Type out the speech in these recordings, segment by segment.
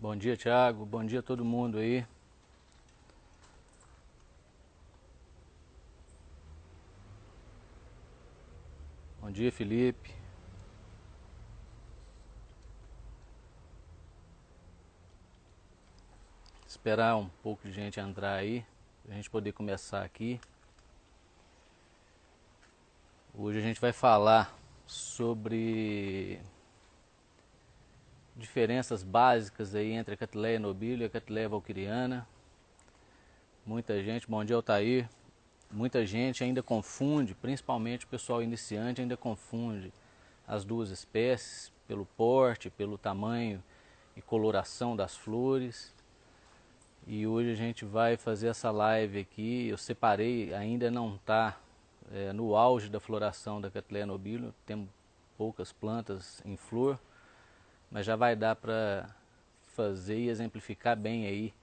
Bom dia, Thiago. Bom dia a todo mundo aí. Bom dia, Felipe. Esperar um pouco de gente entrar aí, pra gente poder começar aqui. Hoje a gente vai falar sobre diferenças básicas aí entre a Catleya nobilior e a Catleya valquiriana. Muita gente, bom dia, Altair. Muita gente ainda confunde, principalmente o pessoal iniciante ainda confunde as duas espécies pelo porte, pelo tamanho e coloração das flores. E hoje a gente vai fazer essa live aqui. Eu separei, ainda não está no auge da floração da Catleya nobilior, temos poucas plantas em flor, mas já vai dar para fazer e exemplificar bem aí,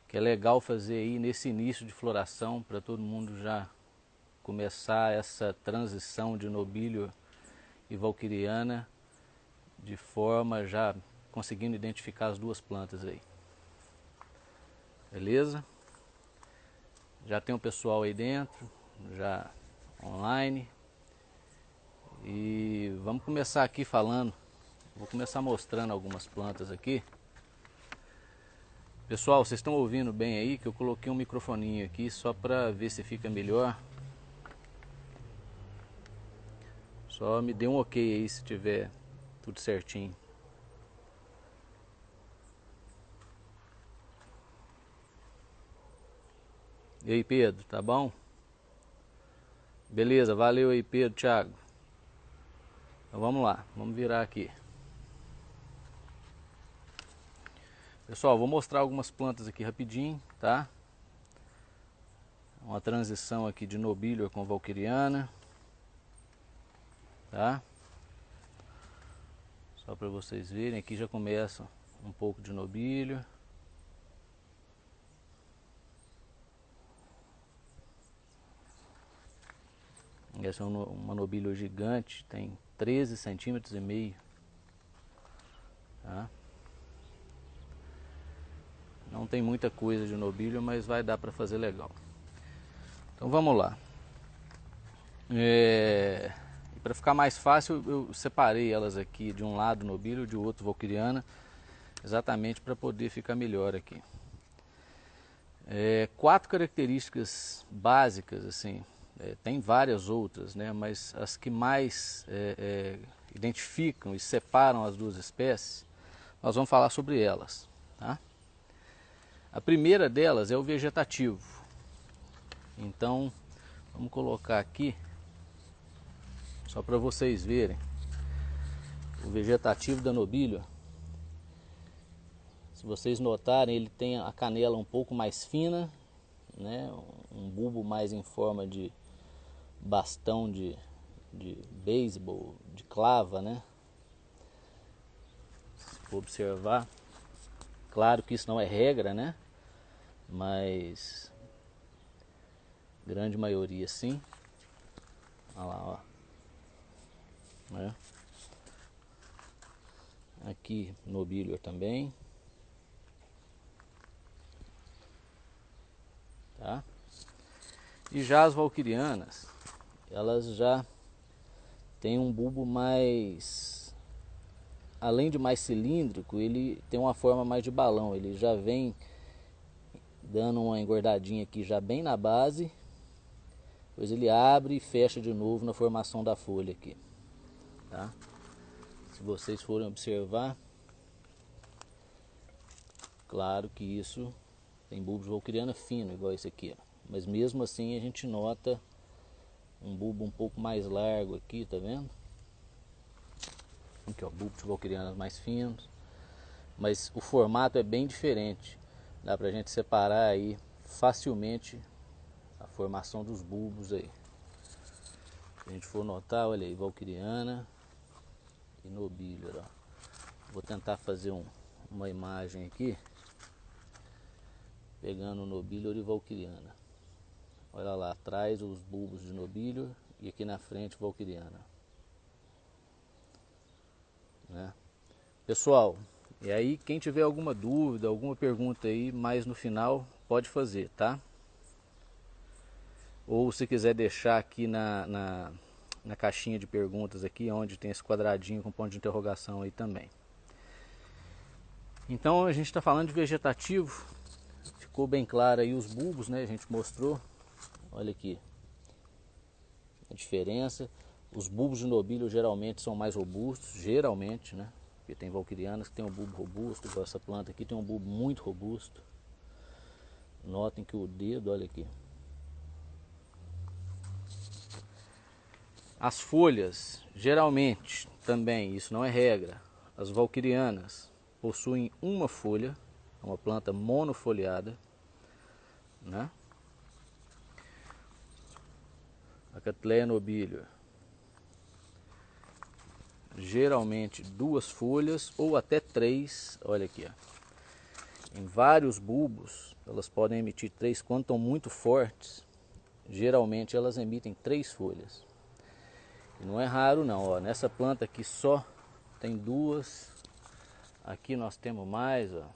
que é legal fazer aí nesse início de floração, para todo mundo já começar essa transição de nobilior e valquiriana de forma já conseguindo identificar as duas plantas aí. Beleza? Já tem o pessoal aí dentro, já online. E vamos começar aqui falando. Vou começar mostrando algumas plantas aqui. Pessoal, vocês estão ouvindo bem aí? Que eu coloquei um microfoninho aqui só para ver se fica melhor. Só me dê um ok aí se tiver tudo certinho. E aí, Pedro, tá bom? Beleza, valeu aí, Pedro, Thiago. Então vamos lá, vamos virar aqui. Pessoal, vou mostrar algumas plantas aqui rapidinho, tá? Uma transição aqui de nobilior com valquiriana, tá? Só para vocês verem, aqui já começa um pouco de nobilior. Essa é uma nobilior gigante, tem 13 centímetros e meio, tá? Não tem muita coisa de nobilior, mas vai dar para fazer legal. Então vamos lá. Para ficar mais fácil, eu separei elas aqui, de um lado nobilior, de outro valquiriana, exatamente para poder ficar melhor aqui. Quatro características básicas, assim, tem várias outras, né, mas as que mais identificam e separam as duas espécies, nós vamos falar sobre elas, tá? A primeira delas é o vegetativo. Então, vamos colocar aqui, só para vocês verem, o vegetativo da nobilior. Se vocês notarem, ele tem a canela um pouco mais fina, né? Um bulbo mais em forma de bastão de beisebol, de clava, né? Se for observar, claro que isso não é regra, né? Mas grande maioria sim. Olha lá, ó. Né? Aqui nobilior também. Tá? E já as valquirianas, elas já têm um bulbo mais, além de mais cilíndrico, ele tem uma forma mais de balão. Ele já vem dando uma engordadinha aqui já bem na base, depois ele abre e fecha de novo na formação da folha aqui, tá? Se vocês forem observar, claro que isso tem bulbo de valquiriana fino, igual esse aqui, ó. Mas mesmo assim a gente nota um bulbo um pouco mais largo aqui, tá vendo? Aqui, ó, bulbo de valquirianas mais finos. Mas o formato é bem diferente. Dá pra gente separar aí facilmente a formação dos bulbos aí. Se a gente for notar, olha aí, valquiriana e nobilior, ó. Vou tentar fazer uma imagem aqui, pegando nobilior e valquiriana. Olha lá atrás os bulbos de nobilior e aqui na frente valquiriana, né? Pessoal, E aí, quem tiver alguma dúvida, alguma pergunta aí, mais no final, pode fazer, tá? Ou se quiser deixar aqui na caixinha de perguntas aqui, onde tem esse quadradinho com ponto de interrogação aí também. Então a gente está falando de vegetativo, ficou bem claro aí os bulbos, né? A gente mostrou, olha aqui a diferença. Os bulbos de nobilho geralmente são mais robustos, geralmente, né? Porque tem valquirianas que tem um bulbo robusto, igual essa planta aqui tem um bulbo muito robusto. Notem que o dedo, olha aqui. As folhas, geralmente, também, isso não é regra, as valquirianas possuem uma folha, uma planta monofoliada, né? A Cattleya nobilis, geralmente duas folhas ou até três, olha aqui, ó. Em vários bulbos, elas podem emitir três, quando estão muito fortes, geralmente elas emitem três folhas. E não é raro não, ó. Nessa planta aqui só tem duas, aqui nós temos mais, ó.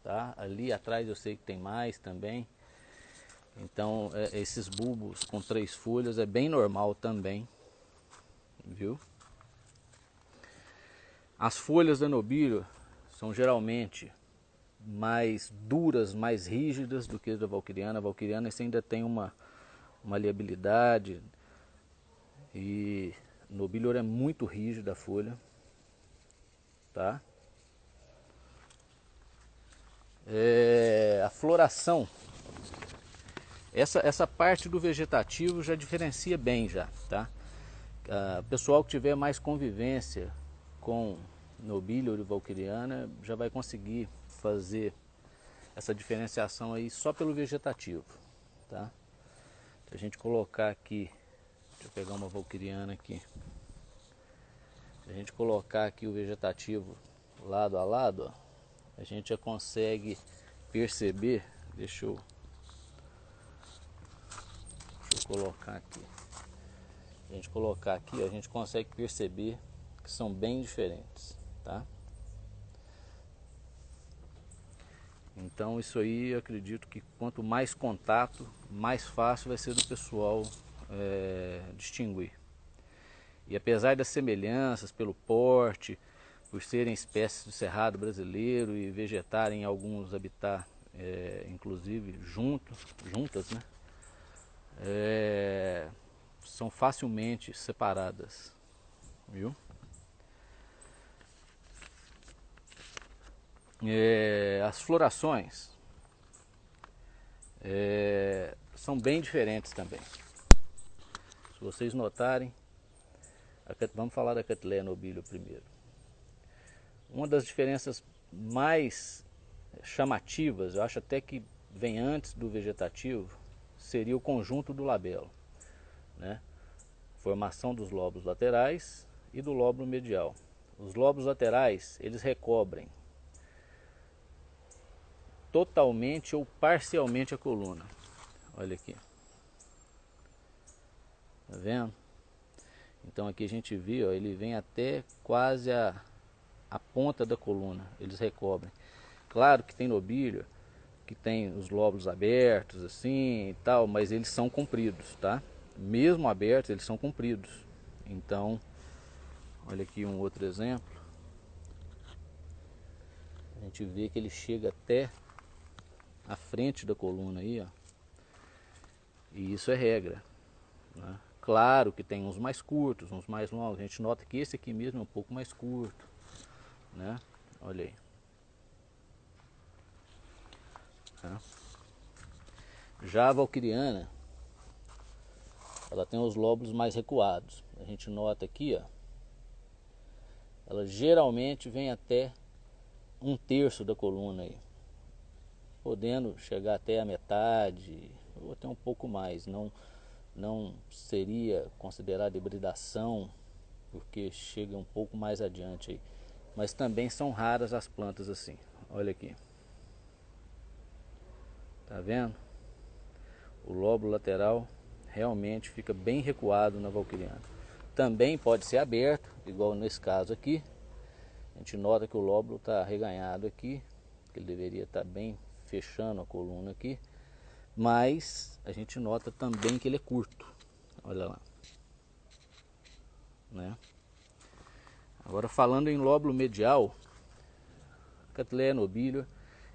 Tá? Ali atrás eu sei que tem mais também. Então esses bulbos com três folhas é bem normal também, viu? As folhas da nobilho são geralmente mais duras, mais rígidas do que as da valquiriana. A valquiriana ainda tem uma maleabilidade, e nobilho é muito rígida a folha, tá? A floração, essa parte do vegetativo já diferencia bem já, tá? Pessoal que tiver mais convivência com nobilho e valquiriana já vai conseguir fazer essa diferenciação aí só pelo vegetativo, tá? Se a gente colocar aqui, deixa eu pegar uma valquiriana aqui, se a gente colocar aqui o vegetativo lado a lado, ó, a gente já consegue perceber, deixa eu colocar aqui, a gente colocar aqui, a gente consegue perceber que são bem diferentes, tá? Então isso aí eu acredito que quanto mais contato, mais fácil vai ser do pessoal distinguir. E apesar das semelhanças pelo porte, por serem espécies do cerrado brasileiro e vegetarem em alguns habitats, inclusive juntas, né? São facilmente separadas, viu? As florações são bem diferentes também. Se vocês notarem, vamos falar da Cattleya nobilis primeiro. Uma das diferenças mais chamativas, eu acho até que vem antes do vegetativo, seria o conjunto do labelo, né? Formação dos lóbulos laterais e do lóbulo medial. Os lóbulos laterais, eles recobrem totalmente ou parcialmente a coluna. Olha aqui. Tá vendo? Então aqui a gente vê, ó, ele vem até quase a ponta da coluna, eles recobrem. Claro que tem nobilho que tem os lóbulos abertos assim e tal, mas eles são compridos, tá? Mesmo abertos, eles são compridos. Então, olha aqui um outro exemplo. A gente vê que ele chega até a frente da coluna aí, ó. E isso é regra, né? Claro que tem uns mais curtos, uns mais longos. A gente nota que esse aqui mesmo é um pouco mais curto, né? Olha aí. Tá? Já a valquiriana, ela tem os lóbulos mais recuados. A gente nota aqui, ó, ela geralmente vem até um terço da coluna aí, podendo chegar até a metade ou até um pouco mais. Não seria considerada hibridação, porque chega um pouco mais adiante aí. Mas também são raras as plantas assim. Olha aqui. Tá vendo? O lóbulo lateral realmente fica bem recuado na valquiriana. Também pode ser aberto, igual nesse caso aqui. A gente nota que o lóbulo está arreganhado aqui, que ele deveria estar bem fechando a coluna aqui, mas a gente nota também que ele é curto. Olha lá, né? Agora falando em lóbulo medial, a Catleya nobilis,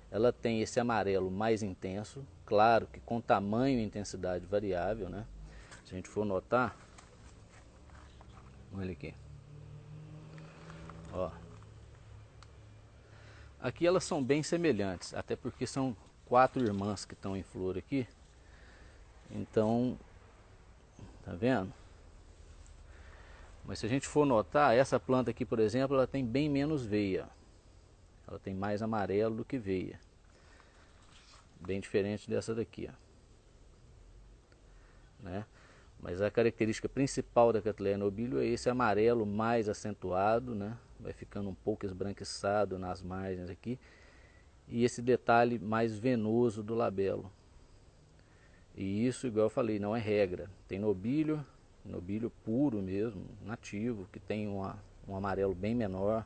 ela tem esse amarelo mais intenso, claro que com tamanho e intensidade variável, né? Se a gente for notar, olha aqui, ó. Aqui elas são bem semelhantes, até porque são 4 irmãs que estão em flor aqui. Então, tá vendo? Mas se a gente for notar, essa planta aqui, por exemplo, ela tem bem menos veia. Ela tem mais amarelo do que veia. Bem diferente dessa daqui, ó. Né? Mas a característica principal da Catleya nobilis é esse amarelo mais acentuado, né? Vai ficando um pouco esbranquiçado nas margens aqui. E esse detalhe mais venoso do labelo. E isso, igual eu falei, não é regra. Tem nobilho puro mesmo, nativo, que tem um amarelo bem menor,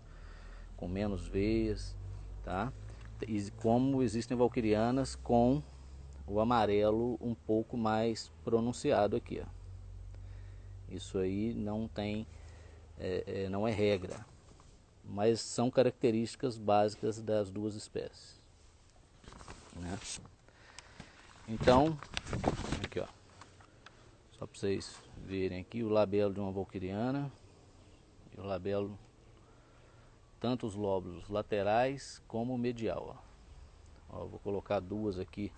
com menos veias, tá? E como existem valquirianas com o amarelo um pouco mais pronunciado aqui, ó. Isso aí não tem, não é regra, mas são características básicas das duas espécies, né? Então, aqui ó, só para vocês verem aqui o labelo de uma valquiriana e o labelo, tanto os lóbulos laterais como o medial, ó. Ó, vou colocar duas aqui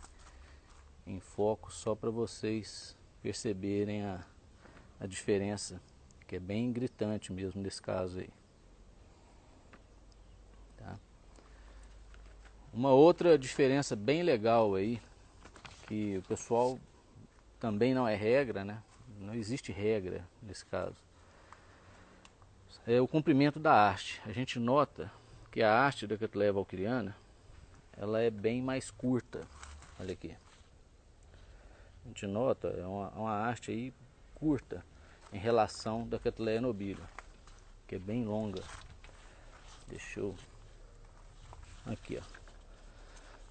em foco só para vocês perceberem a diferença, que é bem gritante mesmo nesse caso aí, tá? Uma outra diferença bem legal aí, que o pessoal também não é regra, né? Não existe regra nesse caso, é o comprimento da haste. A gente nota que a haste da Catleya valquiriana, ela é bem mais curta. Olha aqui, a gente nota, é uma haste aí curta em relação da Catleya nobilis, que é bem longa. Deixa eu... aqui, ó.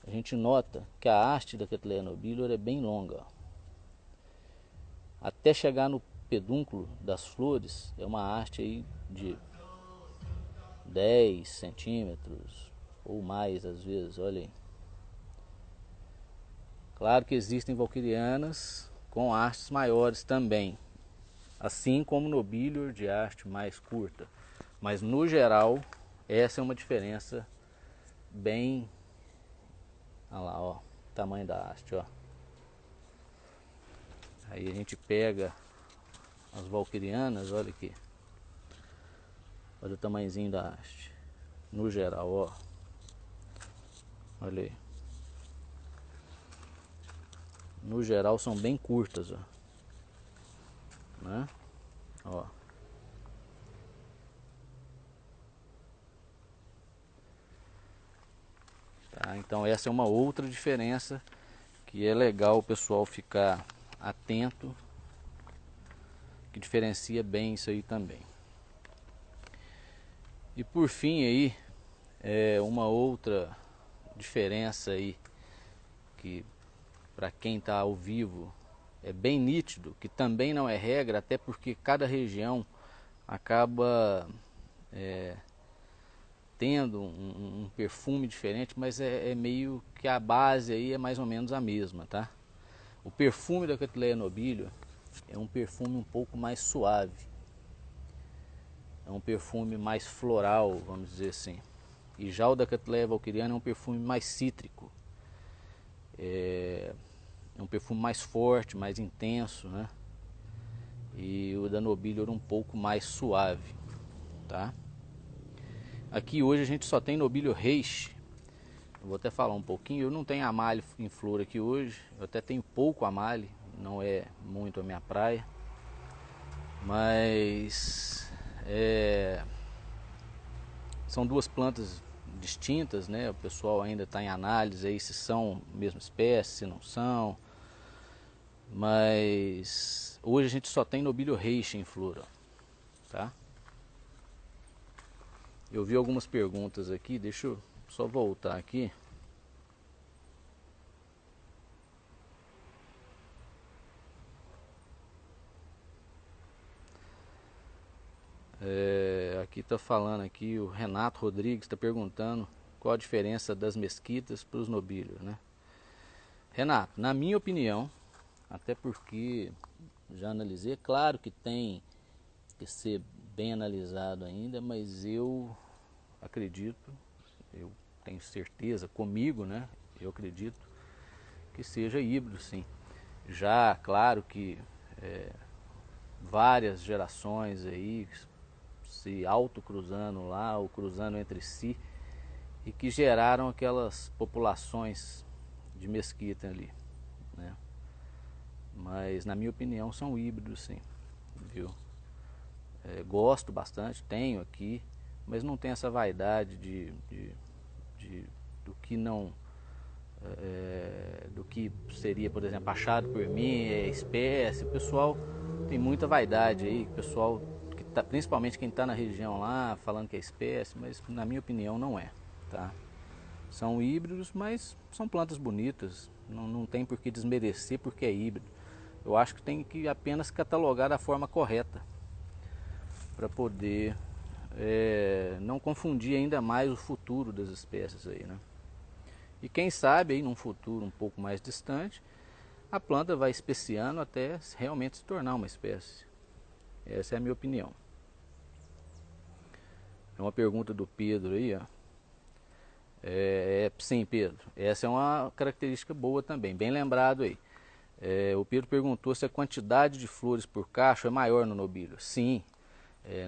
A gente nota que a haste da Catleya nobilis é bem longa, ó. Até chegar no pedúnculo das flores é uma haste aí de 10 centímetros ou mais às vezes, olha aí. Claro que existem valquirianas com hastes maiores também, assim como nobilho de haste mais curta, mas no geral essa é uma diferença bem... olha lá, ó, o tamanho da haste, ó. Aí a gente pega as valquirianas, olha aqui, olha o tamanhozinho da haste, no geral, ó, olha aí, no geral são bem curtas, ó, né? Ó. Tá? Então essa é uma outra diferença que é legal o pessoal ficar atento, que diferencia bem isso aí também. E por fim aí, uma outra diferença aí, que para quem está ao vivo é bem nítido, que também não é regra, até porque cada região acaba tendo um perfume diferente, mas é meio que a base aí é mais ou menos a mesma, tá? O perfume da Catleya nobilis é um perfume um pouco mais suave, é um perfume mais floral, vamos dizer assim. E já o da Catleya valquiriana é um perfume mais cítrico, é um perfume mais forte, mais intenso, né? E o da nobilis era um pouco mais suave, tá? Aqui hoje a gente só tem nobilio reishi. Eu vou até falar um pouquinho. Eu não tenho amalho em flor aqui hoje, eu até tenho pouco amalho, não é muito a minha praia, mas são duas plantas distintas, né? O pessoal ainda está em análise aí se são a mesma espécie, se não são, mas hoje a gente só tem nobilio reishi em flor, ó, tá? Eu vi algumas perguntas aqui, deixa eu só voltar aqui. Aqui está falando aqui, o Renato Rodrigues está perguntando qual a diferença das mesquitas para os nobilhos, né? Renato, na minha opinião, até porque já analisei, é claro que tem que ser bem analisado ainda, mas eu acredito, eu tenho certeza comigo, né? Eu acredito que seja híbrido, sim. Já, claro que várias gerações aí se autocruzando lá, ou cruzando entre si, e que geraram aquelas populações de mesquita ali, né? Mas na minha opinião são híbridos, sim, viu? Gosto bastante, tenho aqui, mas não tem essa vaidade do que não do que seria, por exemplo, achado por mim, espécie. O pessoal tem muita vaidade aí, o pessoal que tá, principalmente quem está na região lá, falando que é espécie, mas na minha opinião não é, tá? São híbridos, mas são plantas bonitas, não tem por que desmerecer porque é híbrido. Eu acho que tem que apenas catalogar da forma correta para poder não confundir ainda mais o futuro das espécies aí, né? E quem sabe aí num futuro um pouco mais distante, a planta vai especiando até realmente se tornar uma espécie. Essa é a minha opinião. É uma pergunta do Pedro aí, ó. Sim, Pedro, essa é uma característica boa também, bem lembrado aí. O Pedro perguntou se a quantidade de flores por cacho é maior no nobilho. Sim,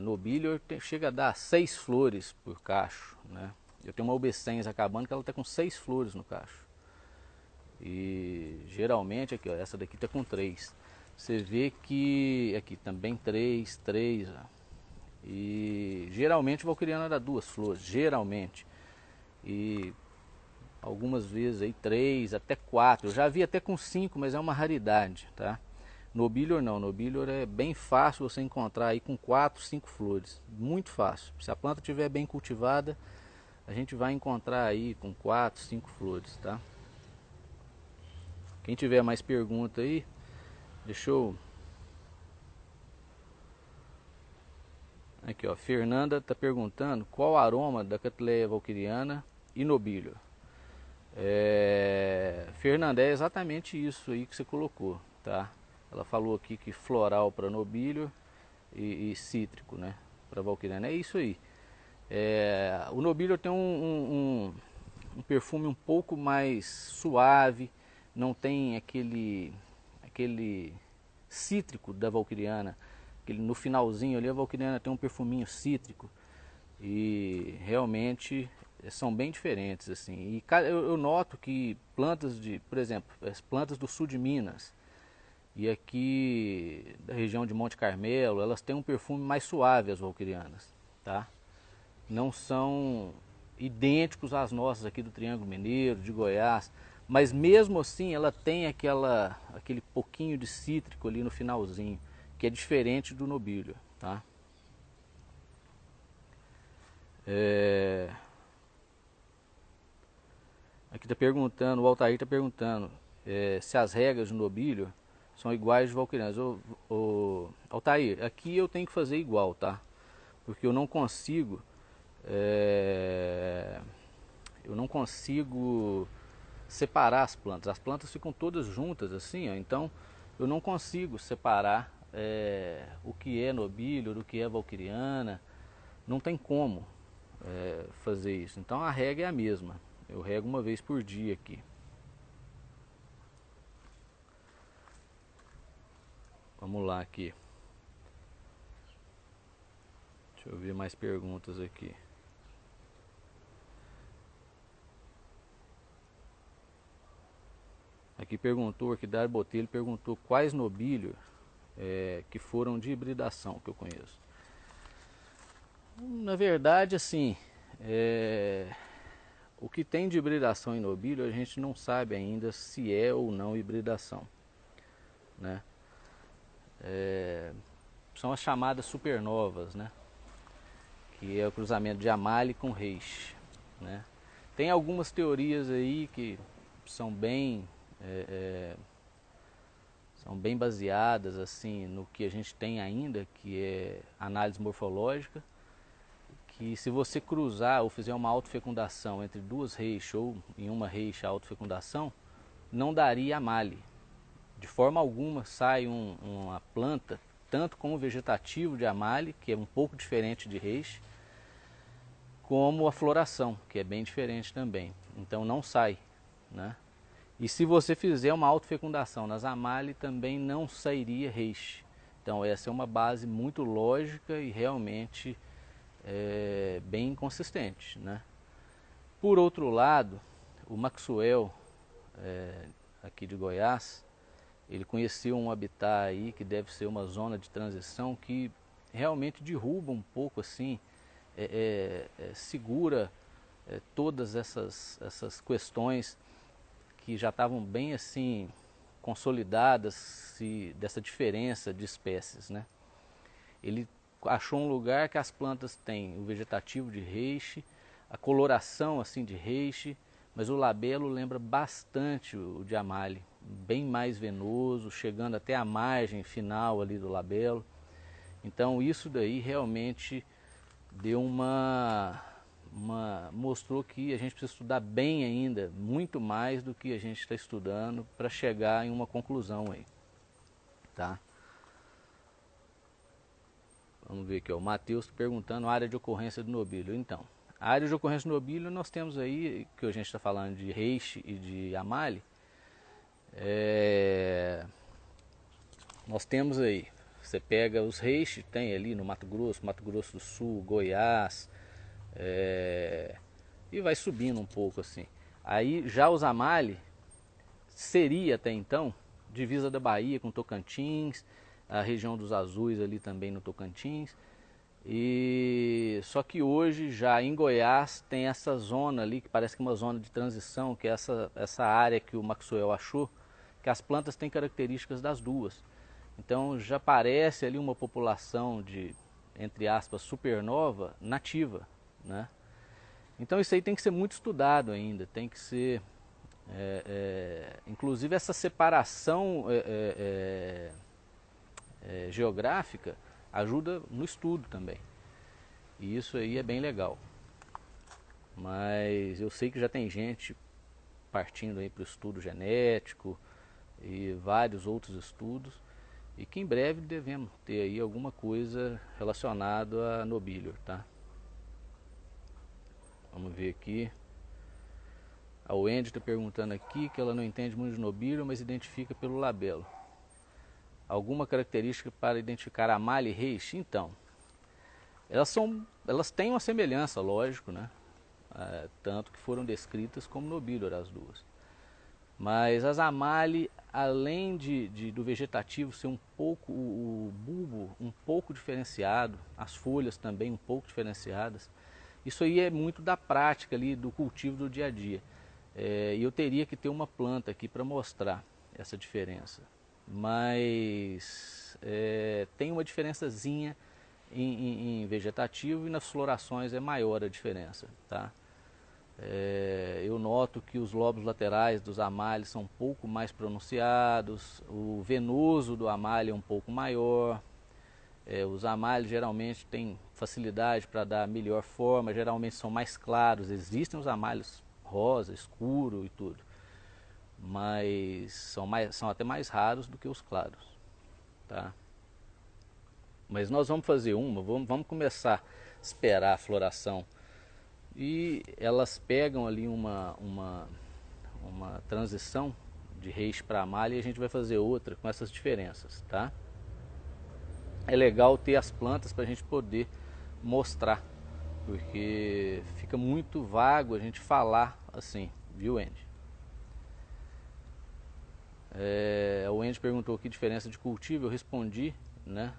nobilho chega a dar 6 flores por cacho, né? Eu tenho uma UB100 acabando que ela está com 6 flores no cacho. E geralmente, aqui, ó, essa daqui está com 3. Você vê que aqui também 3. Ó. E geralmente o valquiriano dá 2 flores, geralmente. E algumas vezes aí 3, até 4. Eu já vi até com 5, mas é uma raridade, tá? Nobilhor não, nobilhor é bem fácil você encontrar aí com 4, 5 flores. Muito fácil. Se a planta estiver bem cultivada, a gente vai encontrar aí com 4, 5 flores, tá? Quem tiver mais pergunta aí, deixa eu... Aqui, ó, Fernanda está perguntando qual o aroma da Cattleya valquiriana e nobilho. Fernanda, é exatamente isso aí que você colocou, tá? Ela falou aqui que floral para nobilho e cítrico, né? Para valquiriana, é isso aí. O nobilho tem um perfume um pouco mais suave, não tem aquele cítrico da valquiriana. No finalzinho ali a valquiriana tem um perfuminho cítrico e realmente são bem diferentes assim. E eu noto que plantas por exemplo, as plantas do sul de Minas e aqui da região de Monte Carmelo, elas têm um perfume mais suave, as valquirianas, tá? Não são idênticos às nossas aqui do Triângulo Mineiro, de Goiás, mas mesmo assim ela tem aquele pouquinho de cítrico ali no finalzinho, que é diferente do nobilho, tá? Aqui está perguntando, o Altair está perguntando se as regras do nobilho são iguais de valquirianas. Altair, aqui eu tenho que fazer igual, tá? Porque eu não consigo separar as plantas. As plantas ficam todas juntas assim, ó, então eu não consigo separar o que é nobilho do que é valquiriana. Não tem como fazer isso. Então a regra é a mesma. Eu rego uma vez por dia aqui. Vamos lá aqui. Deixa eu ver mais perguntas aqui. Aqui perguntou, aqui Dário Botelho perguntou quais nobilhos que foram de hibridação que eu conheço. Na verdade, assim, o que tem de hibridação em nobilho a gente não sabe ainda se é ou não hibridação, né? São as chamadas supernovas, né? que é o cruzamento de Amália com Reishi, né? Tem algumas teorias aí que são bem são bem baseadas assim no que a gente tem ainda, que é análise morfológica, que se você cruzar ou fizer uma autofecundação entre duas reishi ou em uma reishi a autofecundação, não daria Amália. De forma alguma sai uma planta, tanto com o vegetativo de Amália, que é um pouco diferente de reishi, como a floração, que é bem diferente também. Então não sai, né? E se você fizer uma autofecundação nas Amália, também não sairia reishi. Então essa é uma base muito lógica e realmente bem consistente, né? Por outro lado, o Maxwell, aqui de Goiás, ele conheceu um habitat aí que deve ser uma zona de transição que realmente derruba um pouco assim, segura todas essas questões que já estavam bem assim consolidadas dessa diferença de espécies, né? Ele achou um lugar que as plantas têm o vegetativo de reishi, a coloração assim de reishi, mas o labelo lembra bastante o de Amália, bem mais venoso, chegando até a margem final ali do labelo. Então isso daí realmente deu mostrou que a gente precisa estudar bem ainda, muito mais do que a gente está estudando para chegar em uma conclusão aí, tá? Vamos ver aqui, ó, o Matheus perguntando a área de ocorrência do nobílio. Então, a área de ocorrência do nobílio nós temos aí, que a gente está falando de reishi e de Amália, nós temos aí, você pega os reishi, tem ali no Mato Grosso do Sul, Goiás, e vai subindo um pouco assim. Aí já os Amália seria até então divisa da Bahia com Tocantins, a região dos Azuis ali também no Tocantins. E só que hoje já em Goiás tem essa zona ali que parece que é uma zona de transição, que é essa área que o Maxwell achou, que as plantas têm características das duas. Então já parece ali uma população de, entre aspas, supernova nativa, né? Então isso aí tem que ser muito estudado ainda, tem que ser, inclusive essa separação geográfica ajuda no estudo também. E isso aí é bem legal. Mas eu sei que já tem gente partindo aí para o estudo genético e vários outros estudos, e que em breve devemos ter aí alguma coisa relacionada a nobílio, tá? Vamos ver aqui. A Wendy está perguntando aqui que ela não entende muito de nobílio, mas identifica pelo labelo. Alguma característica para identificar Amália e reishi? Então, elas têm uma semelhança, lógico, né? Tanto que foram descritas como nobílio as duas. Mas as Amália, além do vegetativo ser um pouco, o bulbo um pouco diferenciado, as folhas também um pouco diferenciadas, isso aí é muito da prática ali, do cultivo do dia a dia. E eu teria que ter uma planta aqui para mostrar essa diferença. Mas tem uma diferençazinha em vegetativo, e nas florações é maior a diferença, tá? Eu noto que os lóbulos laterais dos Amália são um pouco mais pronunciados, o venoso do Amália é um pouco maior. Os Amália geralmente têm facilidade para dar melhor forma, geralmente são mais claros. Existem os Amálias rosa, escuro e tudo, mas são até mais raros do que os claros, tá? Mas nós vamos fazer vamos começar a esperar a floração, e elas pegam ali uma transição de reishi para Amália, e a gente vai fazer outra com essas diferenças, tá? É legal ter as plantas para a gente poder mostrar, porque fica muito vago a gente falar assim, viu, Andy? O Andy perguntou que diferença de cultivo, eu respondi, né?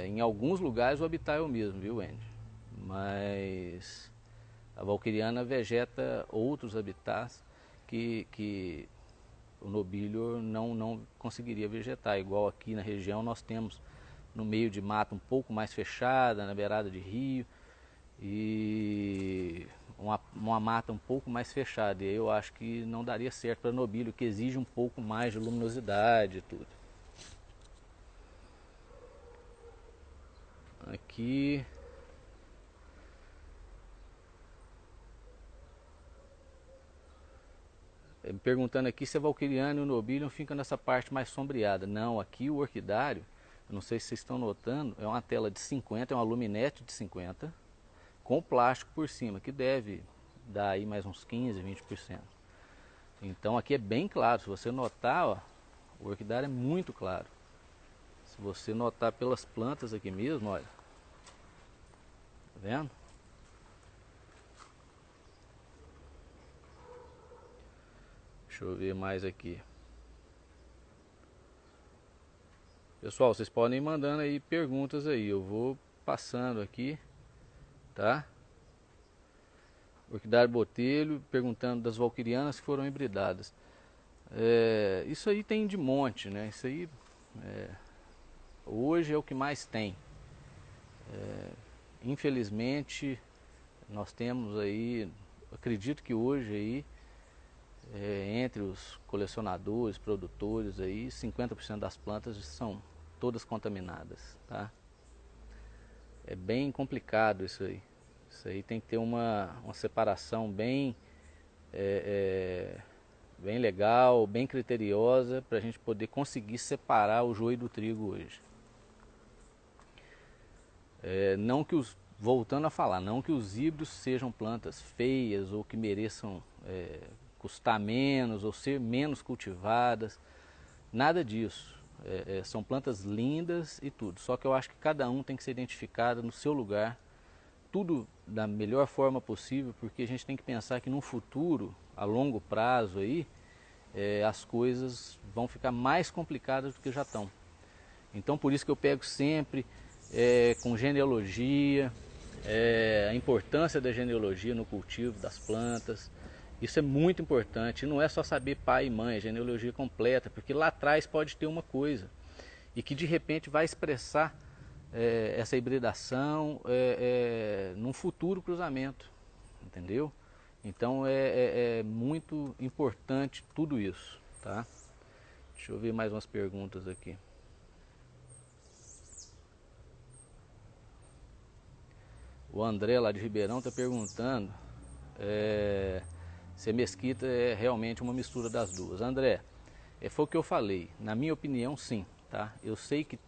Em alguns lugares o habitat é o mesmo, viu, Andy? Mas a valquiriana vegeta outros habitats que o nobílio não conseguiria vegetar. Igual aqui na região nós temos no meio de mata um pouco mais fechada, na beirada de rio, e uma mata um pouco mais fechada. E aí eu acho que não daria certo para nobílio, que exige um pouco mais de luminosidade e tudo. Aqui me perguntando aqui se a valquiriana e o nobílio ficam nessa parte mais sombreada. Não, aqui o orquidário, eu não sei se vocês estão notando, é uma tela de 50, é uma luminete de 50, com plástico por cima, que deve dar aí mais uns 15, 20%. Então aqui é bem claro, se você notar, ó, o orquidário é muito claro. Se você notar pelas plantas aqui mesmo, olha, tá vendo? Deixa eu ver mais aqui. Pessoal, vocês podem ir mandando aí perguntas aí, eu vou passando aqui, tá? Orquidário botelho, perguntando das valquirianas que foram hibridadas. Isso aí tem de monte, né? Isso aí hoje é o que mais tem. Infelizmente, nós temos aí, acredito que hoje aí, entre os colecionadores, produtores aí, 50% das plantas são todas contaminadas, tá? É bem complicado isso aí. Isso aí tem que ter uma separação bem, bem legal, bem criteriosa, para a gente poder conseguir separar o joio do trigo hoje. Não que os, voltando a falar, não que os híbridos sejam plantas feias ou que mereçam custar menos ou ser menos cultivadas, nada disso. São plantas lindas e tudo, só que eu acho que cada um tem que ser identificado no seu lugar, tudo da melhor forma possível, porque a gente tem que pensar que no futuro, a longo prazo aí, as coisas vão ficar mais complicadas do que já estão. Então por isso que eu pego sempre com genealogia, a importância da genealogia no cultivo das plantas. Isso é muito importante, não é só saber pai e mãe, a genealogia completa, porque lá atrás pode ter uma coisa e que de repente vai expressar essa hibridação num futuro cruzamento, entendeu? Então é muito importante tudo isso, tá? Deixa eu ver mais umas perguntas aqui. O André lá de Ribeirão está perguntando se a mesquita é realmente uma mistura das duas. André, foi o que eu falei, na minha opinião sim, tá? Eu sei que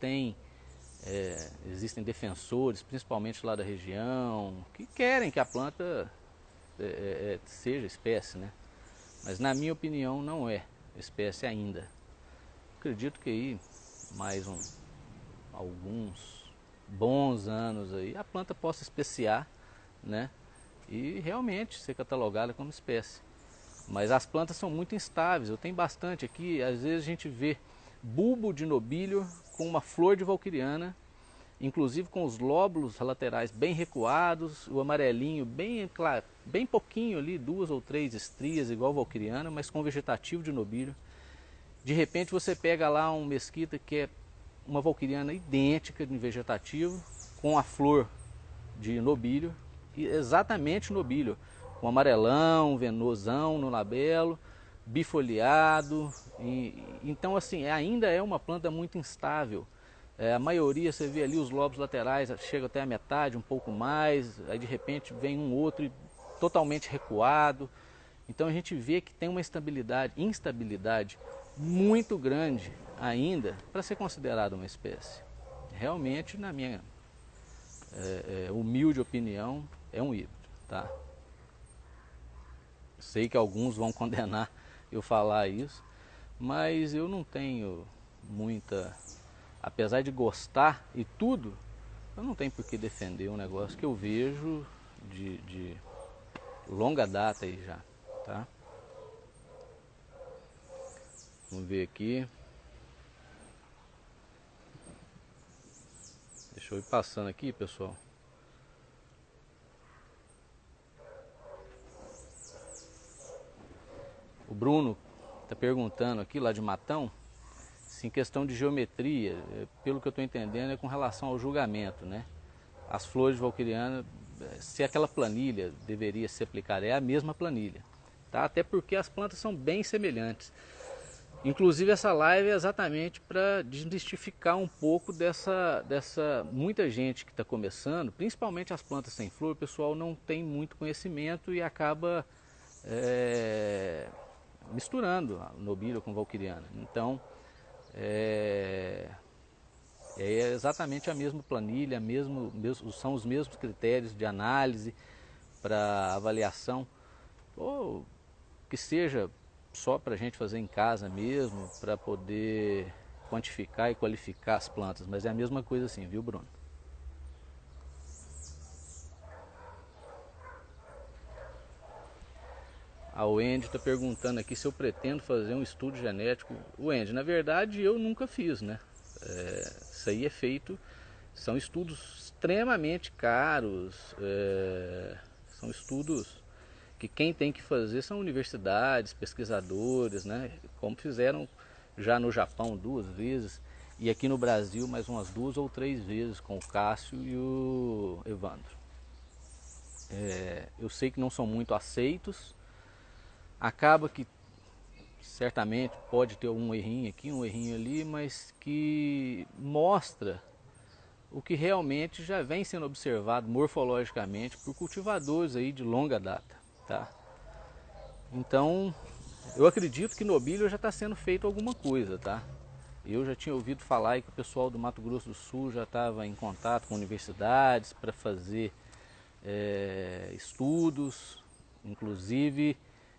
existem defensores, principalmente lá da região, que querem que a planta seja espécie, né? Mas na minha opinião não é espécie ainda. Acredito que aí mais alguns bons anos aí a planta possa especiar, né? E realmente ser catalogada como espécie. Mas as plantas são muito instáveis, eu tenho bastante aqui, às vezes a gente vê bulbo de nobílio com uma flor de valquiriana, inclusive com os lóbulos laterais bem recuados, o amarelinho bem claro, bem pouquinho ali, 2 ou 3 estrias igual valquiriana, mas com vegetativo de nobílio. De repente você pega lá um mesquita que é uma valquiriana idêntica de vegetativo, com a flor de nobílio, exatamente nobílio, com amarelão, venosão no labelo, bifoliado. Então assim, ainda é uma planta muito instável. A maioria você vê ali os lobos laterais, chega até a metade, um pouco mais, aí de repente vem um outro totalmente recuado. Então a gente vê que tem uma instabilidade muito grande ainda para ser considerada uma espécie. Realmente, na minha humilde opinião, é um híbrido, tá? Sei que alguns vão condenar eu falar isso, mas eu não tenho muita, apesar de gostar e tudo, eu não tenho por que defender um negócio que eu vejo de longa data aí já, tá? Vamos ver aqui. Deixa eu ir passando aqui, pessoal. O Bruno está perguntando aqui, lá de Matão, se em questão de geometria, pelo que eu estou entendendo, é com relação ao julgamento, né? As flores de valquiriana se aquela planilha deveria se aplicar, é a mesma planilha, tá? Até porque as plantas são bem semelhantes. Inclusive essa live é exatamente para desmistificar um pouco dessa muita gente que está começando, principalmente as plantas sem flor, o pessoal não tem muito conhecimento e acaba misturando a nobília com valquiriana. Então é exatamente a mesma planilha, são os mesmos critérios de análise para avaliação, ou que seja só para a gente fazer em casa mesmo, para poder quantificar e qualificar as plantas, mas é a mesma coisa assim, viu, Bruno? A Wendy está perguntando aqui se eu pretendo fazer um estudo genético. Wendy, na verdade eu nunca fiz, né? Isso aí é feito, são estudos extremamente caros, são estudos que quem tem que fazer são universidades, pesquisadores, né? Como fizeram já no Japão 2 vezes e aqui no Brasil mais umas 2 ou 3 vezes com o Cássio e o Evandro. Eu sei que não são muito aceitos, acaba que certamente pode ter um errinho aqui, um errinho ali, mas que mostra o que realmente já vem sendo observado morfologicamente por cultivadores aí de longa data, tá? Então, eu acredito que no nobílio já está sendo feito alguma coisa, tá? Eu já tinha ouvido falar aí que o pessoal do Mato Grosso do Sul já estava em contato com universidades para fazer estudos, inclusive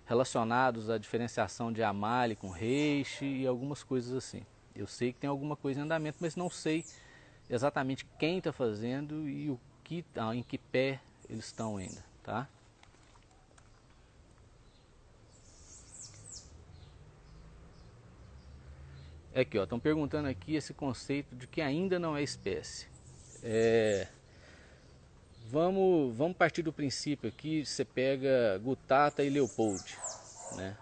relacionados à diferenciação de Amale com Reishi e algumas coisas assim. Eu sei que tem alguma coisa em andamento, mas não sei exatamente quem está fazendo e em que pé eles estão ainda, tá? Aqui, ó, estão perguntando aqui esse conceito de que ainda não é espécie. Vamos partir do princípio aqui, você pega Gutata e Leopold, né?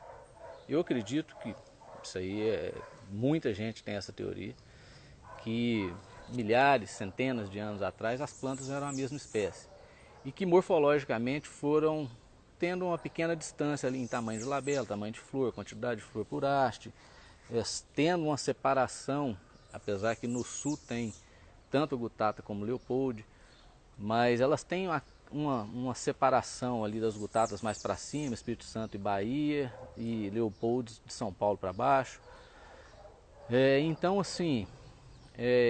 Eu acredito que isso aí muita gente tem essa teoria, que milhares, centenas de anos atrás as plantas eram a mesma espécie e que morfologicamente foram tendo uma pequena distância ali em tamanho de labela, tamanho de flor, quantidade de flor por haste, tendo uma separação, apesar que no sul tem tanto Gutata como Leopold, mas elas têm uma separação ali das Gutatas mais para cima, Espírito Santo e Bahia, e Leopold de São Paulo para baixo. Então assim,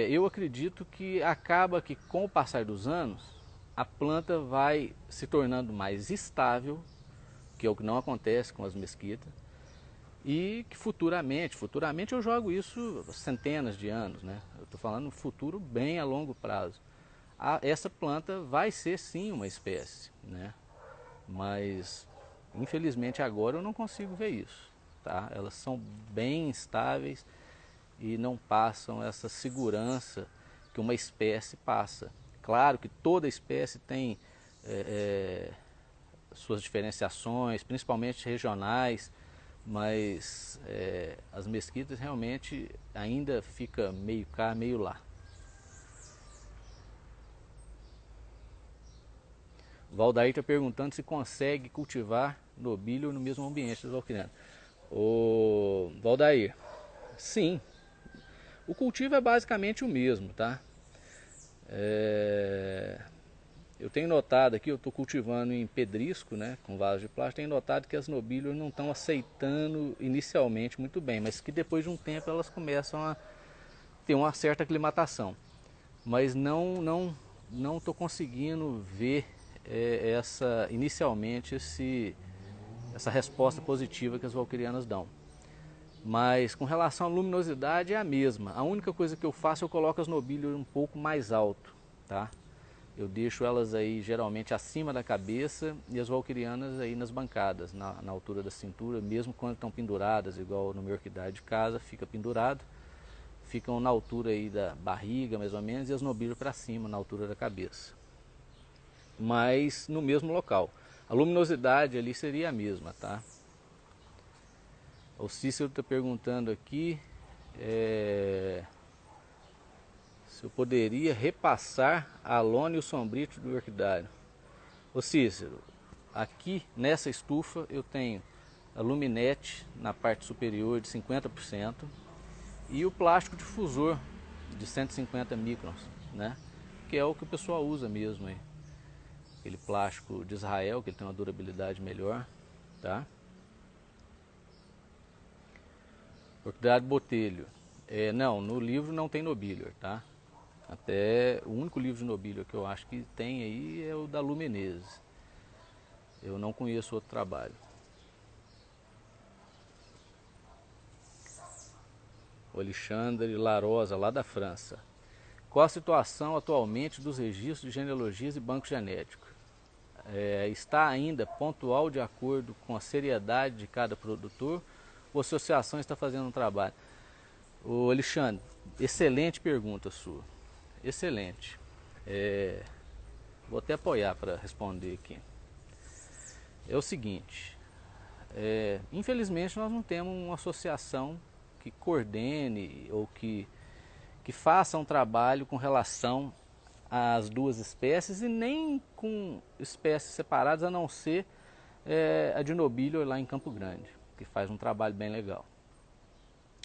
eu acredito que acaba que com o passar dos anos, a planta vai se tornando mais estável, que é o que não acontece com as mesquitas, e que futuramente eu jogo isso centenas de anos, né? Eu estou falando futuro bem a longo prazo. Essa planta vai ser sim uma espécie, né? Mas infelizmente agora eu não consigo ver isso, tá? Elas são bem estáveis e não passam essa segurança que uma espécie passa. Claro que toda espécie tem suas diferenciações, principalmente regionais, mas as mesquitas realmente ainda fica meio cá, meio lá. O Valdair está perguntando se consegue cultivar nobílio no mesmo ambiente dos valquirianos. O Valdair, sim, o cultivo é basicamente o mesmo, tá? Eu tenho notado aqui, eu estou cultivando em pedrisco, né, com vaso de plástico, tenho notado que as nobílias não estão aceitando inicialmente muito bem, mas que depois de um tempo elas começam a ter uma certa aclimatação. Mas não estou conseguindo ver inicialmente essa resposta positiva que as valquirianas dão. Mas com relação à luminosidade é a mesma. A única coisa que eu faço, eu coloco as nobílias um pouco mais alto, tá? Eu deixo elas aí geralmente acima da cabeça e as valquirianas aí nas bancadas, na altura da cintura, mesmo quando estão penduradas, igual no meu orquidário de casa, fica pendurado. Ficam na altura aí da barriga, mais ou menos, e as nobílias para cima, na altura da cabeça. Mas no mesmo local. A luminosidade ali seria a mesma, tá? O Cícero está perguntando aqui se eu poderia repassar a lona e o sombrite do orquidário. Ô Cícero, aqui nessa estufa eu tenho a luminete na parte superior de 50% e o plástico difusor de 150 microns, né? Que é o que o pessoal usa mesmo aí. Aquele plástico de Israel, que ele tem uma durabilidade melhor, tá? Propriedade botelho. Não, no livro não tem nobilior, tá? Até o único livro de nobilior que eu acho que tem aí é o da Lu Menezes. Eu não conheço outro trabalho. O Alexandre Larosa, lá da França. Qual a situação atualmente dos registros de genealogias e banco genético? Está ainda pontual de acordo com a seriedade de cada produtor ou a associação está fazendo um trabalho? Ô Alexandre, excelente pergunta sua. Excelente. Vou até apoiar para responder aqui. É o seguinte, infelizmente nós não temos uma associação que coordene ou que faça um trabalho com relação às duas espécies e nem com espécies separadas, a não ser a de nobilior lá em Campo Grande, que faz um trabalho bem legal.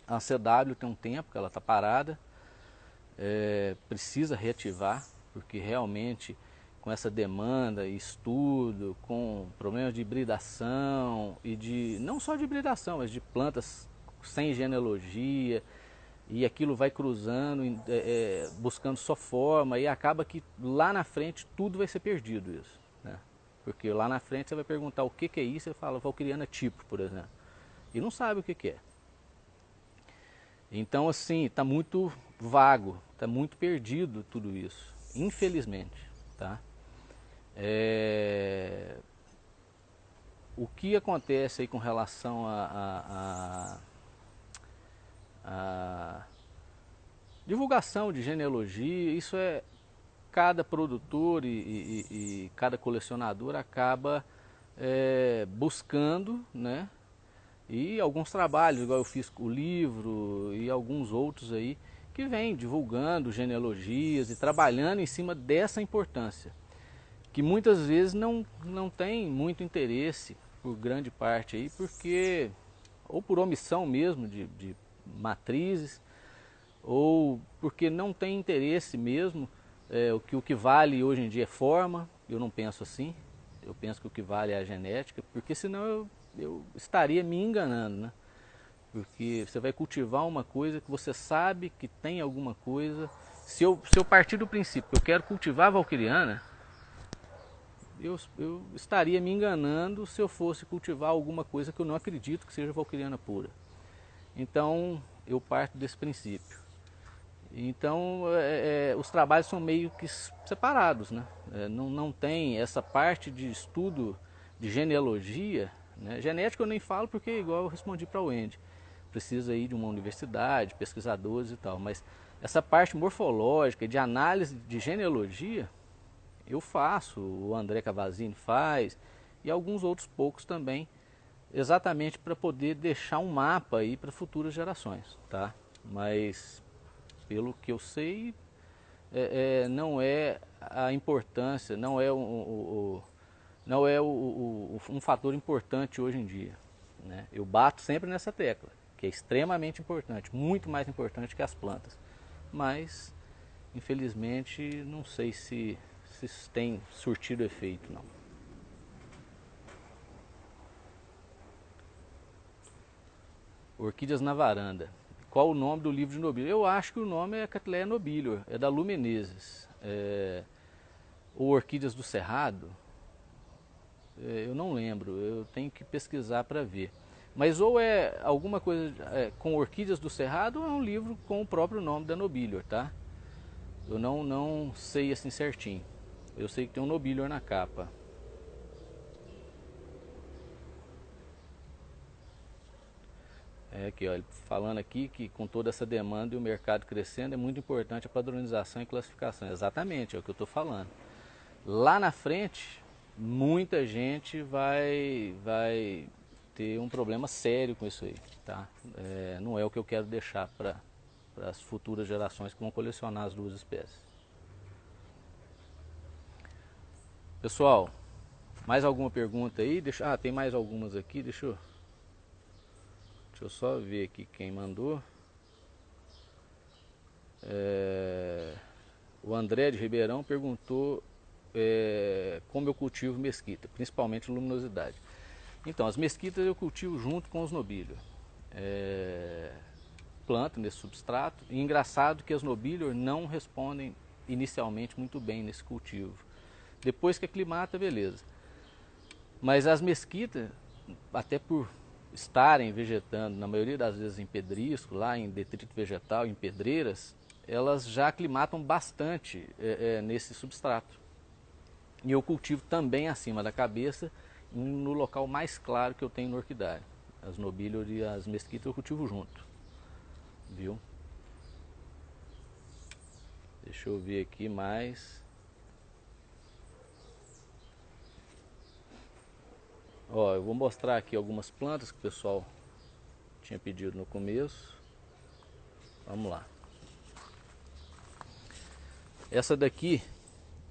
A CW tem um tempo que ela está parada, precisa reativar, porque realmente com essa demanda e estudo, com problemas de hibridação e de não só de hibridação, mas de plantas sem genealogia, e aquilo vai cruzando, buscando sua forma, e acaba que lá na frente tudo vai ser perdido isso, né? Porque lá na frente você vai perguntar o que é isso, você fala valquiriana tipo, por exemplo, e não sabe o que é. Então assim, está muito vago, está muito perdido tudo isso, infelizmente, tá? O que acontece aí com relação a divulgação de genealogia, isso cada produtor e cada colecionador acaba buscando, né? E alguns trabalhos, igual eu fiz o livro e alguns outros aí, que vem divulgando genealogias e trabalhando em cima dessa importância, que muitas vezes não tem muito interesse por grande parte aí, porque ou por omissão mesmo de matrizes, ou porque não tem interesse mesmo, o que vale hoje em dia é forma. Eu não penso assim, eu penso que o que vale é a genética, porque senão eu estaria me enganando, né? Porque você vai cultivar uma coisa que você sabe que tem alguma coisa. Se eu partir do princípio que eu quero cultivar a valquiriana, eu estaria me enganando se eu fosse cultivar alguma coisa que eu não acredito que seja valquiriana pura. Então eu parto desse princípio. Então os trabalhos são meio que separados, né? Não tem essa parte de estudo de genealogia, né? Genética eu nem falo porque igual eu respondi para o Wendy, precisa aí de uma universidade, pesquisadores e tal, mas essa parte morfológica de análise de genealogia eu faço, o André Cavazini faz e alguns outros poucos também, exatamente para poder deixar um mapa aí para futuras gerações, tá? Mas pelo que eu sei, não é a importância, não é um fator importante hoje em dia, né? Eu bato sempre nessa tecla, que é extremamente importante, muito mais importante que as plantas, mas infelizmente não sei se tem surtido efeito, não. Orquídeas na varanda. Qual o nome do livro de nobilior? Eu acho que o nome é Cattleya nobilior, é da Lu Menezes. Ou Orquídeas do Cerrado, eu não lembro, eu tenho que pesquisar para ver. Mas ou é alguma coisa com Orquídeas do Cerrado ou é um livro com o próprio nome da nobilior, tá? Eu não sei assim certinho. Eu sei que tem um nobilior na capa. Aqui, ó, falando aqui que com toda essa demanda e o mercado crescendo, é muito importante a padronização e classificação. Exatamente, é o que eu estou falando. Lá na frente, muita gente vai ter um problema sério com isso aí, tá? Não é o que eu quero deixar para as futuras gerações que vão colecionar as duas espécies. Pessoal, Mais alguma pergunta aí? Tem mais algumas aqui, deixa eu só ver aqui quem mandou. O André de Ribeirão perguntou como eu cultivo mesquita, principalmente luminosidade. Então, as mesquitas eu cultivo junto com os nobilior. Planto nesse substrato. E engraçado que as nobilior não respondem inicialmente muito bem nesse cultivo. Depois que aclimata, beleza. Mas as mesquitas, até por estarem vegetando, na maioria das vezes em pedrisco, lá em detrito vegetal, em pedreiras, elas já aclimatam bastante nesse substrato. E eu cultivo também acima da cabeça, no local mais claro que eu tenho no orquidário. As nobilior e as mesquitas eu cultivo junto. Viu? Deixa eu ver aqui mais. Ó, eu vou mostrar aqui algumas plantas que o pessoal tinha pedido no começo. Vamos lá. Essa daqui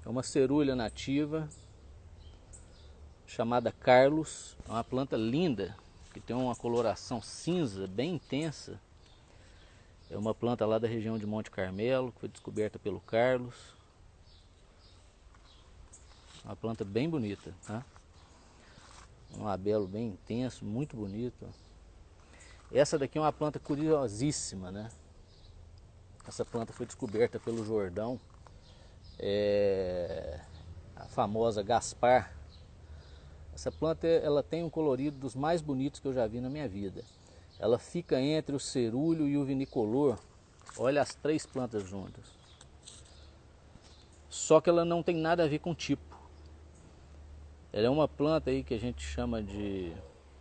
é uma cerulha nativa chamada Carlos. É uma planta linda, que tem uma coloração cinza bem intensa. É uma planta lá da região de Monte Carmelo, que foi descoberta pelo Carlos. Uma planta bem bonita, tá? Um labelo bem intenso, muito bonito. Essa daqui é uma planta curiosíssima, né? Essa planta foi descoberta pelo Jordão. A famosa Gaspar. Essa planta ela tem um colorido dos mais bonitos que eu já vi na minha vida. Ela fica entre o cerúleo e o vinicolor. Olha as três plantas juntas. Só que ela não tem nada a ver com tipo. Ela é uma planta aí que a gente chama de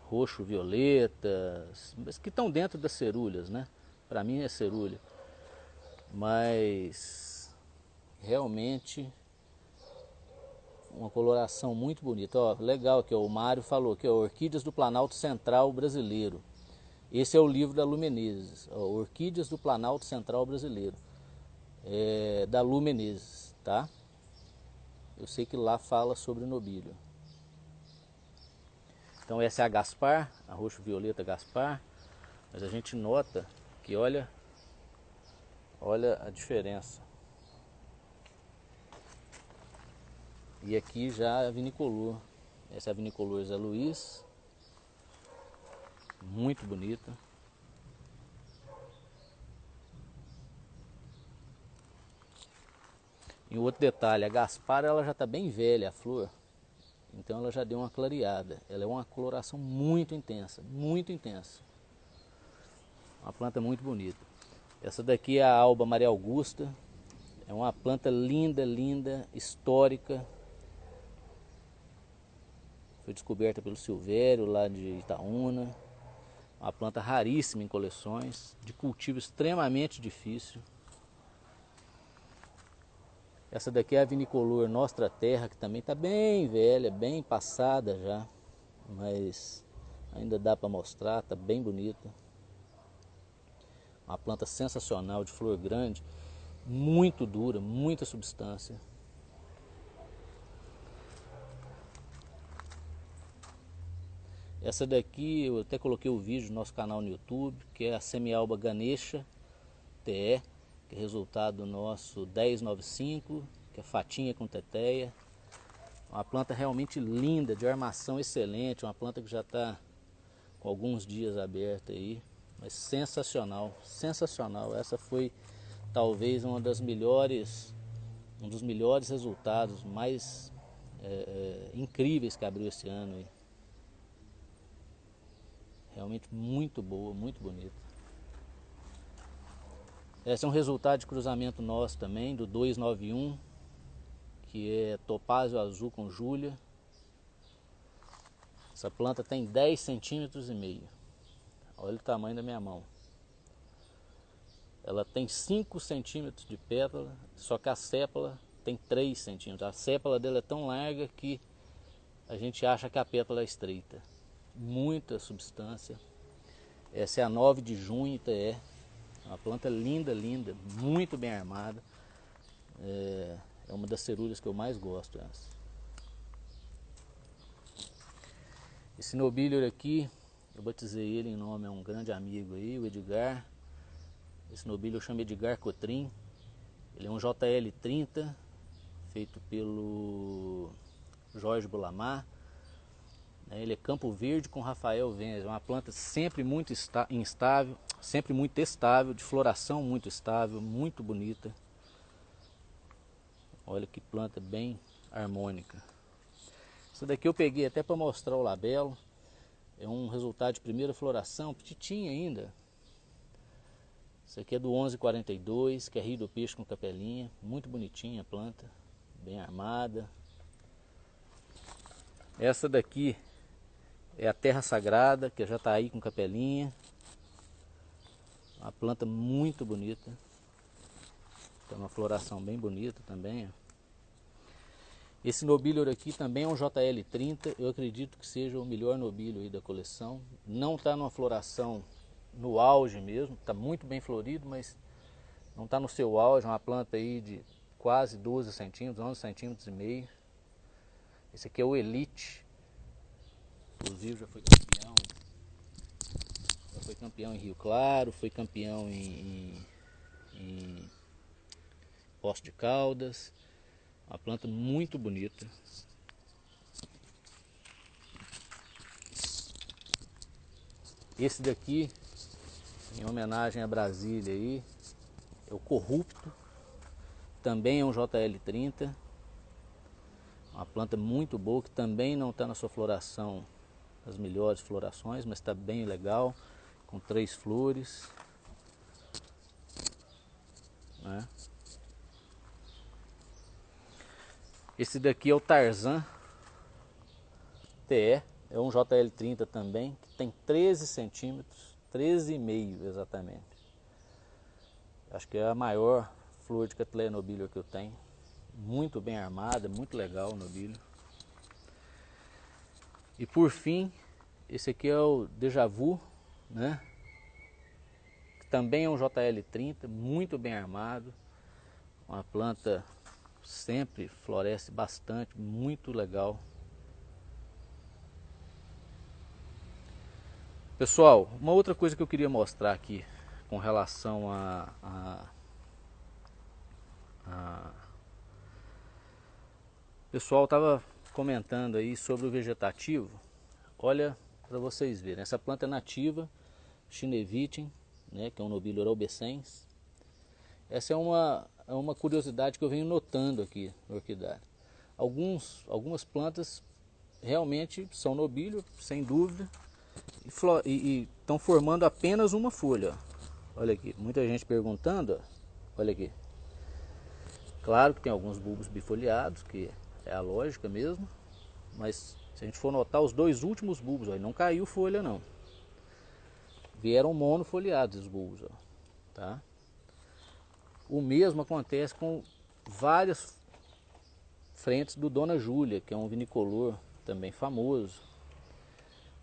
roxo-violeta, mas que estão dentro das cerúleas, né? Para mim é cerúlea. Mas realmente uma coloração muito bonita. Ó, legal que o Mário falou que Orquídeas do Planalto Central Brasileiro. Esse é o livro da Lu Menezes, ó, Orquídeas do Planalto Central Brasileiro, da Lu Menezes, tá? Eu sei que lá fala sobre nobilho. Então essa é a Gaspar, a roxo-violeta Gaspar, mas a gente nota que olha a diferença. E aqui já a vinicolor. Essa é a vinicolor Zé Luiz, muito bonita. E outro detalhe, a Gaspar ela já está bem velha a flor, então ela já deu uma clareada. Ela é uma coloração muito intensa, muito intensa. Uma planta muito bonita. Essa daqui é a Alba Maria Augusta. É uma planta linda, linda, histórica. Foi descoberta pelo Silvério lá de Itaúna. Uma planta raríssima em coleções, de cultivo extremamente difícil. Essa daqui é a vinicolor Nostra Terra, que também está bem velha, bem passada já, mas ainda dá para mostrar, está bem bonita. Uma planta sensacional, de flor grande, muito dura, muita substância. Essa daqui eu até coloquei o vídeo no nosso canal no YouTube, que é a Semialba Ganesha TE, que é resultado do nosso 1095, que é fatinha com teteia. Uma planta realmente linda, de armação excelente, uma planta que já está com alguns dias aberta aí, mas sensacional, sensacional. Essa foi talvez um dos melhores resultados, mais incríveis que abriu esse ano aí. Realmente muito boa, muito bonita. Esse é um resultado de cruzamento nosso também, do 291, que é topázio azul com Júlia. Essa planta tem 10 centímetros e meio. Olha o tamanho da minha mão. Ela tem 5 centímetros de pétala, só que a sépala tem 3 centímetros. A sépala dela é tão larga que a gente acha que a pétala é estreita. Muita substância. Essa é a 9 de junho ITE. Uma planta linda, linda, muito bem armada. É uma das cerúleas que eu mais gosto. Essa. Esse nobilior aqui, eu batizei ele em nome a um grande amigo aí, o Edgar. Esse nobilior eu chamo Edgar Cotrim. Ele é um JL30, feito pelo Jorge Bulamar. Ele é Campo Verde com Rafael Venz. É uma planta sempre muito instável, sempre muito estável, de floração muito estável, muito bonita. Olha que planta bem harmônica. Essa daqui eu peguei até para mostrar o labelo. É um resultado de primeira floração, petitinha ainda. Isso aqui é do 1142, que é Rio do Peixe com capelinha. Muito bonitinha a planta, bem armada. Essa daqui é a Terra Sagrada, que já está aí com capelinha. Uma planta muito bonita. Tem uma floração bem bonita também. Ó. Esse nobilior aqui também é um JL30. Eu acredito que seja o melhor nobilior aí da coleção. Não está numa floração no auge mesmo. Está muito bem florido, mas não está no seu auge. É uma planta aí de quase 12 centímetros, 11 centímetros e meio. Esse aqui é o Elite. Inclusive já foi campeão. Já foi campeão em Rio Claro, foi campeão em Poços de Caldas. Uma planta muito bonita. Esse daqui, em homenagem a Brasília aí, é o Corrupto. Também é um JL30. Uma planta muito boa, que também não está na sua floração, as melhores florações, mas está bem legal, com 3 flores. Né? Esse daqui é o Tarzan TE, é um JL30 também, que tem 13 centímetros, 13,5 exatamente. Acho que é a maior flor de Cattleya nobilior que eu tenho. Muito bem armada, muito legal o nobilior. E por fim, esse aqui é o Deja Vu, né? Que também é um JL30, muito bem armado. Uma planta sempre floresce bastante, muito legal. Pessoal, uma outra coisa que eu queria mostrar aqui com relação o pessoal estava comentando aí sobre o vegetativo. Olha para vocês verem, essa planta é nativa, Chinevicum, né, que é um nobilior albescens. Essa é uma curiosidade que eu venho notando aqui no orquidário. Algumas plantas realmente são nobilior, sem dúvida, e estão formando apenas uma folha. Ó. Olha aqui, muita gente perguntando, ó. Olha aqui. Claro que tem alguns bulbos bifoliados, que é a lógica mesmo, mas se a gente for notar os 2 últimos bulbos, ó, não caiu folha não. Vieram monofoliados os bulbos, ó, tá? O mesmo acontece com várias frentes do Dona Júlia, que é um vinicolor também famoso.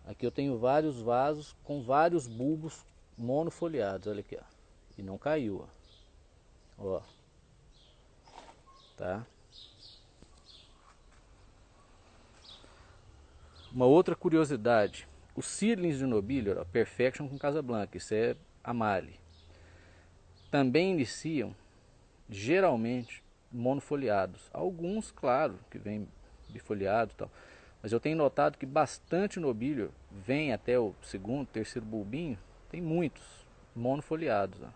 Aqui eu tenho vários vasos com vários bulbos monofoliados, olha aqui, ó. E não caiu, ó. Ó. Tá? Uma outra curiosidade, os seedlings de nobilior, ó, Perfection com Casablanca, isso é Amali, também iniciam geralmente monofoliados. Alguns, claro, que vem bifoliado e tal, mas eu tenho notado que bastante nobilior vem até o segundo, terceiro bulbinho, tem muitos monofoliados. Ó.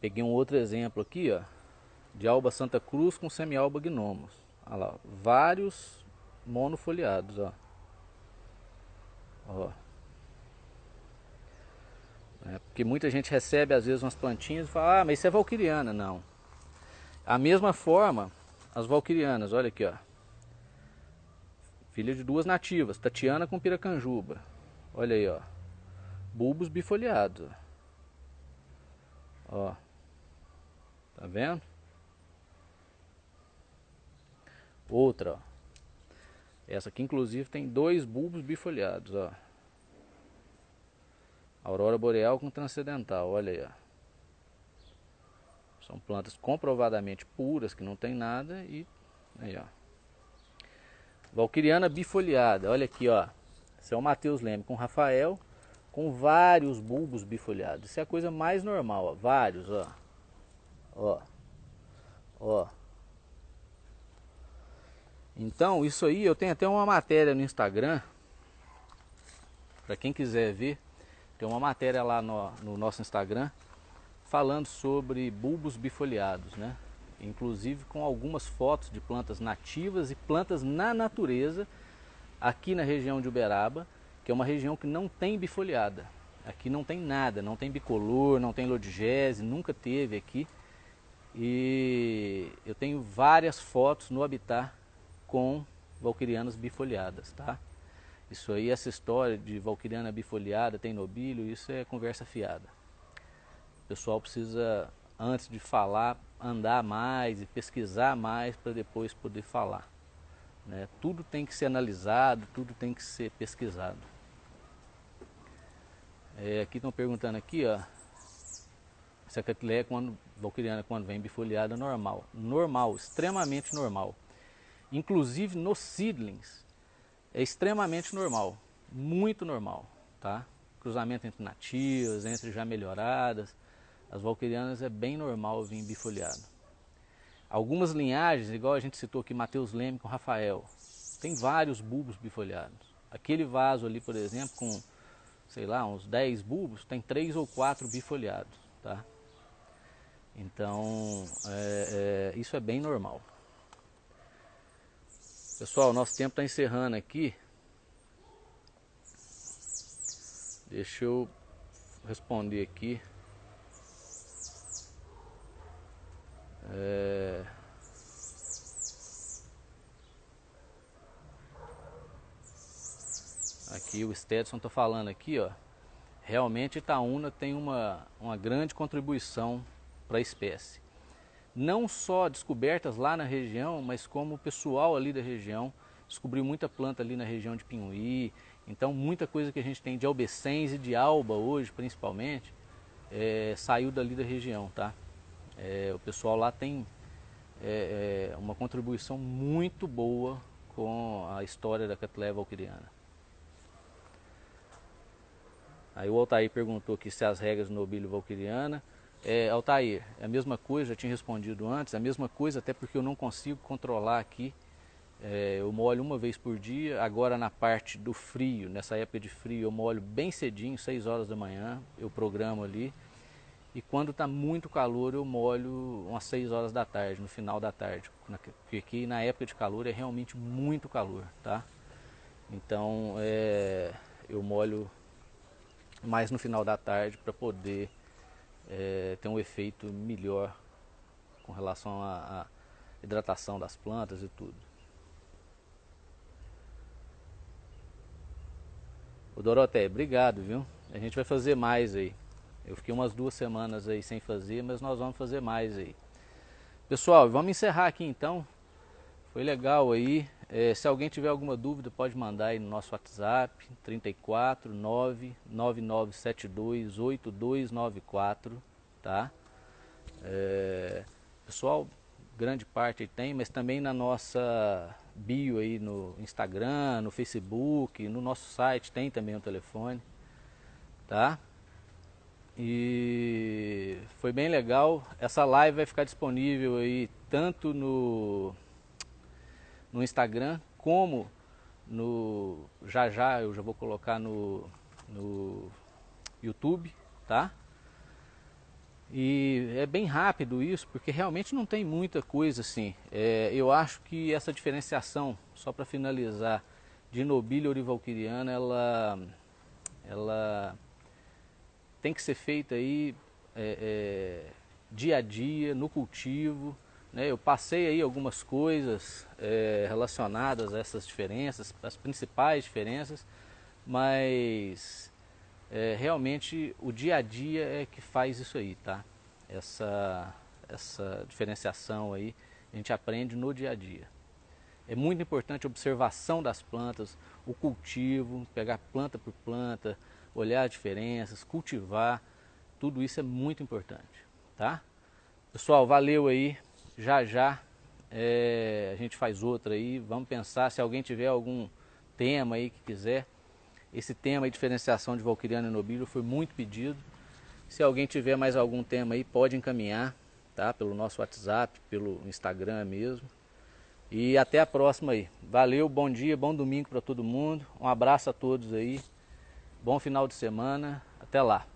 Peguei um outro exemplo aqui, ó, de Alba Santa Cruz com semi-alba gnomos. Olha lá, vários monofoliados, ó. Ó. Porque muita gente recebe às vezes umas plantinhas e fala, ah, mas isso é valquiriana. Não. A mesma forma, as valquirianas, olha aqui, ó. Filha de 2 nativas, Tatiana com Piracanjuba. Olha aí, ó. Bulbos bifoliados. Ó. Tá vendo? Outra, ó. Essa aqui inclusive tem 2 bulbos bifoliados, ó. Aurora boreal com transcendental, olha aí, ó. São plantas comprovadamente puras, que não tem nada e aí, ó. Valquiriana bifoliada, olha aqui, ó. Esse é o Matheus Leme com o Rafael, com vários bulbos bifoliados. Isso é a coisa mais normal, ó. Vários, ó. Ó. Ó. Então, isso aí, eu tenho até uma matéria no Instagram, para quem quiser ver, tem uma matéria lá no nosso Instagram, falando sobre bulbos bifoliados, né? Inclusive com algumas fotos de plantas nativas e plantas na natureza, aqui na região de Uberaba, que é uma região que não tem bifoliada. Aqui não tem nada, não tem bicolor, não tem lodigese, nunca teve aqui. E eu tenho várias fotos no habitat com valquirianas bifoliadas, tá? Isso aí, essa história de valquiriana bifoliada, tem nobilho, isso é conversa fiada. O pessoal precisa, antes de falar, andar mais e pesquisar mais para depois poder falar, né? Tudo tem que ser analisado, tudo tem que ser pesquisado. Aqui estão perguntando aqui, ó, se a catileia valquiriana quando vem bifoliada normal. Normal, extremamente normal. Inclusive nos seedlings é extremamente normal, muito normal, tá? Cruzamento entre nativas, entre já melhoradas, as valquirianas é bem normal vir bifoliado. Algumas linhagens, igual a gente citou aqui, Matheus Leme com Rafael, tem vários bulbos bifoliados. Aquele vaso ali, por exemplo, com, sei lá, uns 10 bulbos, tem 3 ou 4 bifoliados, tá? Então, isso é bem normal. Pessoal, nosso tempo está encerrando aqui. Deixa eu responder aqui. Aqui o Stetson está falando aqui, ó. Realmente Itaúna tem uma grande contribuição para a espécie. Não só descobertas lá na região, mas como o pessoal ali da região descobriu muita planta ali na região de Pinhuí. Então muita coisa que a gente tem de albecens e de alba hoje, principalmente, saiu dali da região, tá? O pessoal lá tem uma contribuição muito boa com a história da catileia valquiriana. Aí o Altair perguntou aqui se as regras do nobilho valquiriana. Altair, é a mesma coisa, já tinha respondido antes, a mesma coisa, até porque eu não consigo controlar aqui. Eu molho uma vez por dia, agora na parte do frio, nessa época de frio, eu molho bem cedinho, 6 horas da manhã, eu programo ali. E quando está muito calor, eu molho umas 6 horas da tarde, no final da tarde. Porque aqui na época de calor é realmente muito calor, tá? Então eu molho mais no final da tarde para poder ter um efeito melhor com relação à hidratação das plantas e tudo. O Doroteia, obrigado, viu? A gente vai fazer mais aí. Eu fiquei umas 2 semanas aí sem fazer, mas nós vamos fazer mais aí. Pessoal, vamos encerrar aqui então. Foi legal aí. Se alguém tiver alguma dúvida, pode mandar aí no nosso WhatsApp, 34 99972 8294, tá? Pessoal, grande parte aí tem, mas também na nossa bio aí no Instagram, no Facebook, no nosso site tem também o telefone, tá? E foi bem legal. Essa live vai ficar disponível aí tanto no Instagram como já eu já vou colocar no YouTube, tá? E é bem rápido isso, porque realmente não tem muita coisa assim. Eu acho que essa diferenciação, só para finalizar, de nobilha ourivalquiriana, ela tem que ser feita aí dia a dia, no cultivo, né? Eu passei aí algumas coisas relacionadas a essas diferenças, as principais diferenças, mas realmente o dia a dia é que faz isso aí, tá? Essa diferenciação aí a gente aprende no dia a dia. É muito importante a observação das plantas, o cultivo, pegar planta por planta, olhar as diferenças, cultivar, tudo isso é muito importante, tá? Pessoal, valeu aí, já a gente faz outra aí. Vamos pensar, se alguém tiver algum tema aí que quiser. Esse tema aí, diferenciação de valquiriano e nobilho, foi muito pedido. Se alguém tiver mais algum tema aí, pode encaminhar, tá? Pelo nosso WhatsApp, pelo Instagram mesmo. E até a próxima aí. Valeu, bom dia, bom domingo para todo mundo. Um abraço a todos aí. Bom final de semana. Até lá.